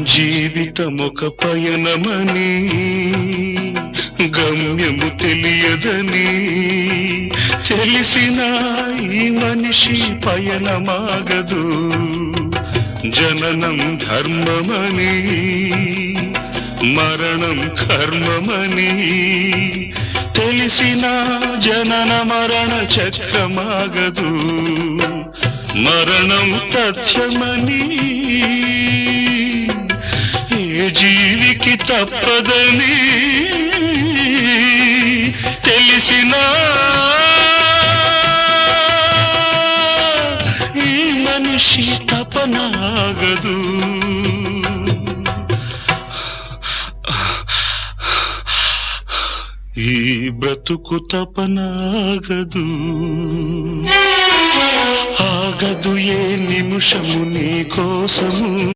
జీవితమొక పయనమని గమ్యము తెలియదని తెలిసిన ఈ మనిషి పయనమాగదు. జననం ధర్మమని మరణం కర్మమని తెలిసిన జనన మరణ చక్రమాగదు. మరణం తథ్యమని ఏ జీవికి తప్పదని తెలిసిన ఈ మనిషి తపనాగదు. ఈ బ్రతుకు తపనాగదు. ఆగదు ఏ నిమిషము నీ కోసము.